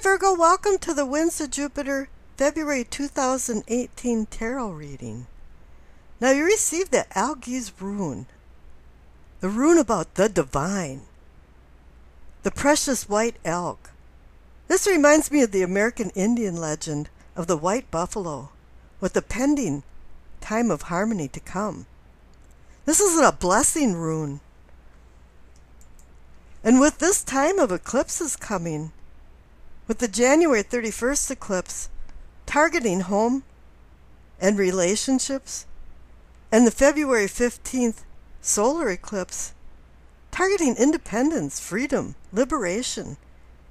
Virgo, welcome to the Winds of Jupiter February 2018 Tarot reading. Now you received the Algae's rune, the rune about the divine, the precious white elk. This reminds me of the American Indian legend of the white buffalo with the pending time of harmony to come. This is a blessing rune. And with this time of eclipses coming, with the January 31st eclipse targeting home and relationships, and the February 15th solar eclipse targeting independence, freedom, liberation,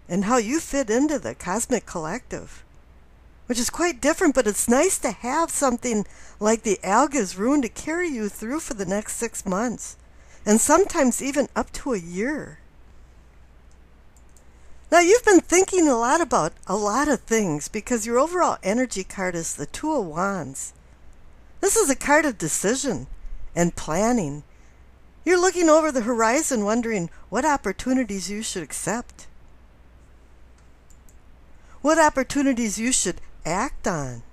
and how you fit into the cosmic collective, which is quite different, but it's nice to have something like the Algae's rune to carry you through for the next 6 months, and sometimes even up to a year. Now, you've been thinking a lot about a lot of things because your overall energy card is the Two of Wands. This is a card of decision and planning. You're looking over the horizon wondering what opportunities you should accept, what opportunities you should act on.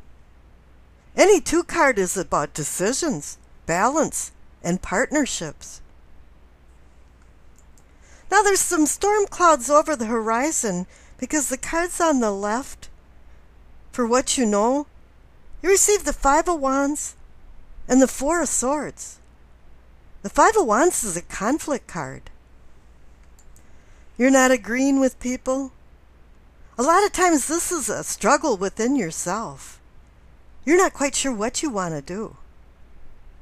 Any two card is about decisions, balance, and partnerships. Now there's some storm clouds over the horizon because the cards on the left, for what you know, you receive the Five of Wands and the Four of Swords. The Five of Wands is a conflict card. You're not agreeing with people. A lot of times this is a struggle within yourself. You're not quite sure what you want to do.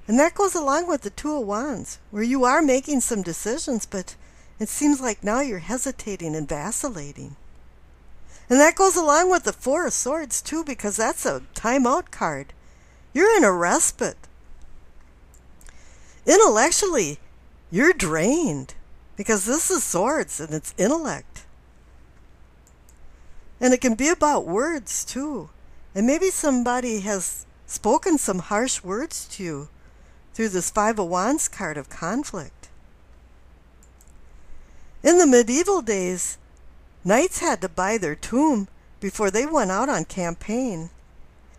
And that goes along with the Two of Wands, where you are making some decisions, but it seems like now you're hesitating and vacillating. And that goes along with the Four of Swords too, because that's a timeout card. You're in a respite. Intellectually, you're drained because this is swords and it's intellect. And it can be about words too. And maybe somebody has spoken some harsh words to you through this Five of Wands card of conflict. In the medieval days, knights had to buy their tomb before they went out on campaign.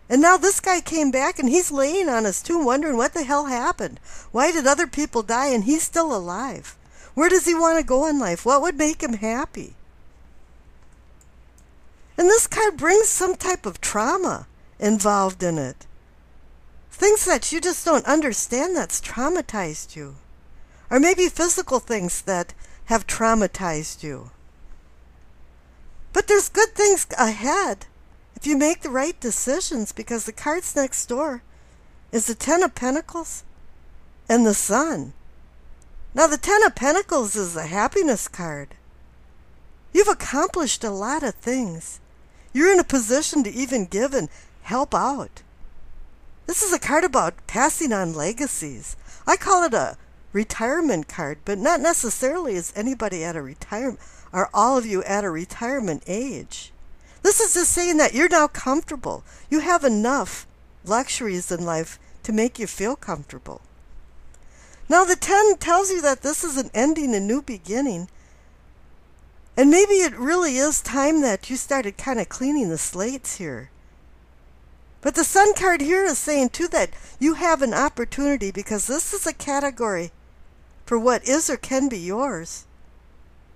And now this guy came back and he's laying on his tomb wondering what the hell happened. Why did other people die and he's still alive? Where does he want to go in life? What would make him happy? And this card brings some type of trauma involved in it. Things that you just don't understand that's traumatized you. Or maybe physical things that have traumatized you. But there's good things ahead if you make the right decisions, because the cards next door is the Ten of Pentacles and the Sun. Now the Ten of Pentacles is a happiness card. You've accomplished a lot of things. You're in a position to even give and help out. This is a card about passing on legacies. I call it a retirement card, but not necessarily is anybody at a retirement, or all of you at a retirement age. This is just saying that you're now comfortable. You have enough luxuries in life to make you feel comfortable. Now the 10 tells you that this is an ending, a new beginning. And maybe it really is time that you started kind of cleaning the slates here. But the Sun card here is saying too that you have an opportunity, because this is a category for what is or can be yours,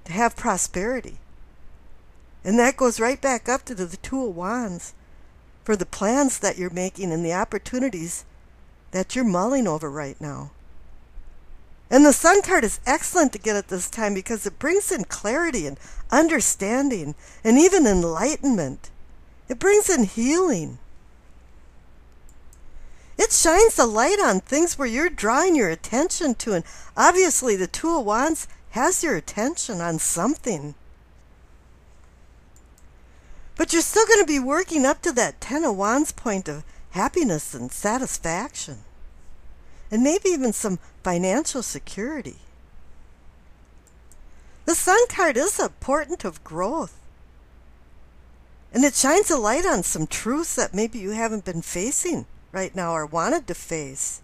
to have prosperity. And that goes right back up to the Two of Wands for the plans that you're making and the opportunities that you're mulling over right now. And the Sun card is excellent to get at this time because it brings in clarity and understanding and even enlightenment. It brings in healing. It shines the light on things where you're drawing your attention to, and obviously the Two of Wands has your attention on something. But you're still going to be working up to that Ten of Wands point of happiness and satisfaction. And maybe even some financial security. The Sun card is a portent of growth. And it shines a light on some truths that maybe you haven't been facing right now or wanted to face.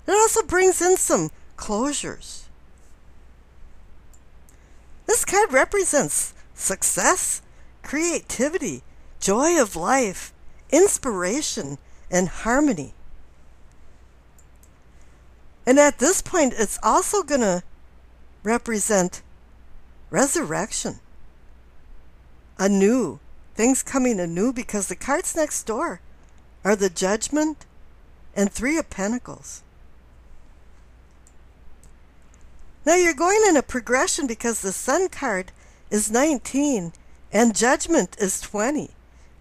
It also brings in some closures. This card represents success creativity, joy of life, inspiration, and harmony. And at this point, it's also going to represent resurrection, anew, things coming anew, because the cards next door are the Judgment and Three of Pentacles. Now you're going in a progression because the Sun card is 19 and Judgment is 20.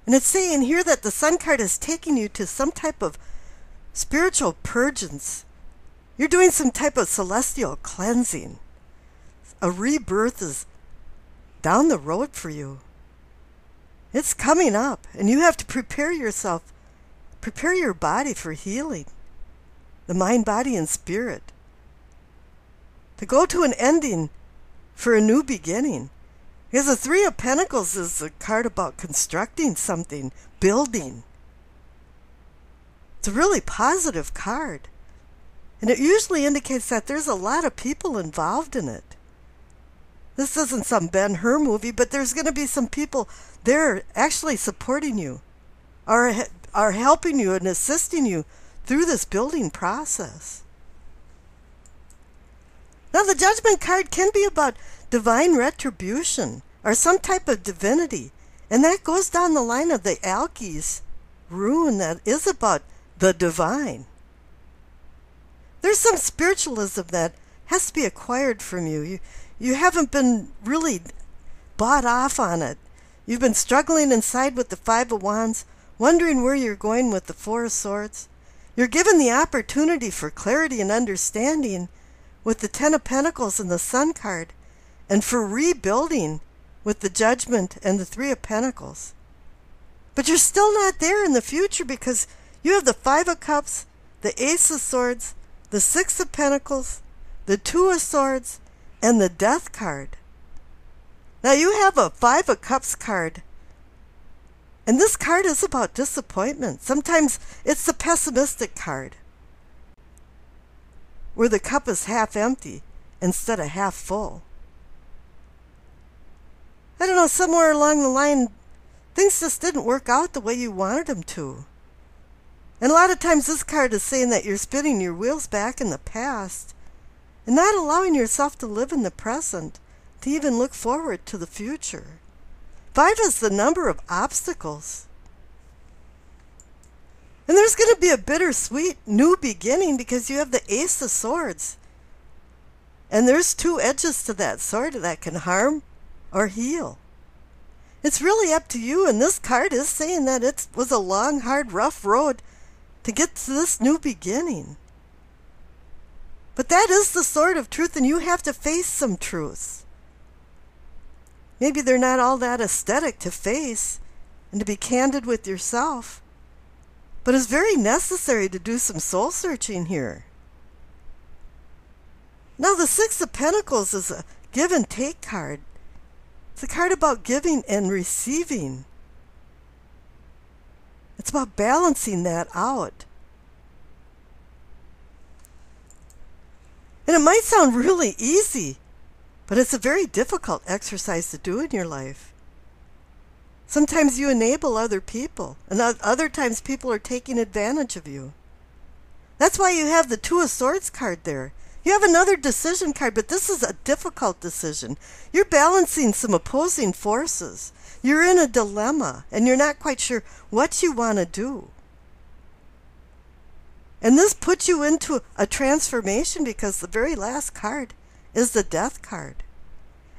And it's saying here that the Sun card is taking you to some type of spiritual purgance. You're doing some type of celestial cleansing. A rebirth is down the road for you. It's coming up, and you have to prepare yourself, prepare your body for healing, the mind, body, and spirit. To go to an ending for a new beginning. Because the Three of Pentacles is a card about constructing something, building. It's a really positive card. And it usually indicates that there's a lot of people involved in it. This isn't some Ben-Hur movie, but there's going to be some people there actually supporting you, are helping you and assisting you through this building process. Now, the Judgment card can be about divine retribution or some type of divinity. And that goes down the line of the Alkies rune that is about the divine. There's some spiritualism that has to be acquired from you. You haven't been really bought off on it. You've been struggling inside with the Five of Wands, wondering where you're going with the Four of Swords. You're given the opportunity for clarity and understanding with the Ten of Pentacles and the Sun card, and for rebuilding with the Judgment and the Three of Pentacles. But you're still not there in the future because you have the Five of Cups, the Ace of Swords, the Six of Pentacles, the Two of Swords, and the Death card. Now you have a Five of Cups card, and this card is about disappointment. Sometimes it's the pessimistic card, where the cup is half empty instead of half full. I don't know, somewhere along the line, things just didn't work out the way you wanted them to. And a lot of times this card is saying that you're spinning your wheels back in the past and not allowing yourself to live in the present, to even look forward to the future. 5 is the number of obstacles. And there's going to be a bittersweet new beginning because you have the Ace of Swords. And there's two edges to that sword that can harm or heal. It's really up to you, and this card is saying that it was a long, hard, rough road to get to this new beginning. But that is the sword of truth, and you have to face some truths. Maybe they're not all that aesthetic to face and to be candid with yourself. But it's very necessary to do some soul searching here. Now, the Six of Pentacles is a give and take card. It's a card about giving and receiving. It's about balancing that out. And it might sound really easy, but it's a very difficult exercise to do in your life. Sometimes you enable other people, and other times people are taking advantage of you. That's why you have the Two of Swords card there. You have another decision card, but this is a difficult decision. You're balancing some opposing forces. You're in a dilemma, and you're not quite sure what you want to do. And this puts you into a transformation because the very last card is the Death card.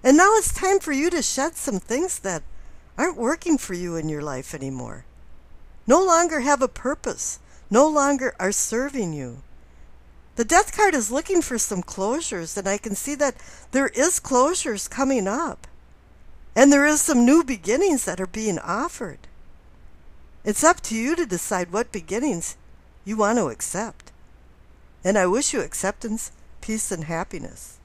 And now it's time for you to shed some things that aren't working for you in your life anymore. No longer have a purpose. No longer are serving you. The Death card is looking for some closures, and I can see that there is closures coming up. And there is some new beginnings that are being offered. It's up to you to decide what beginnings you want to accept. And I wish you acceptance, peace, and happiness.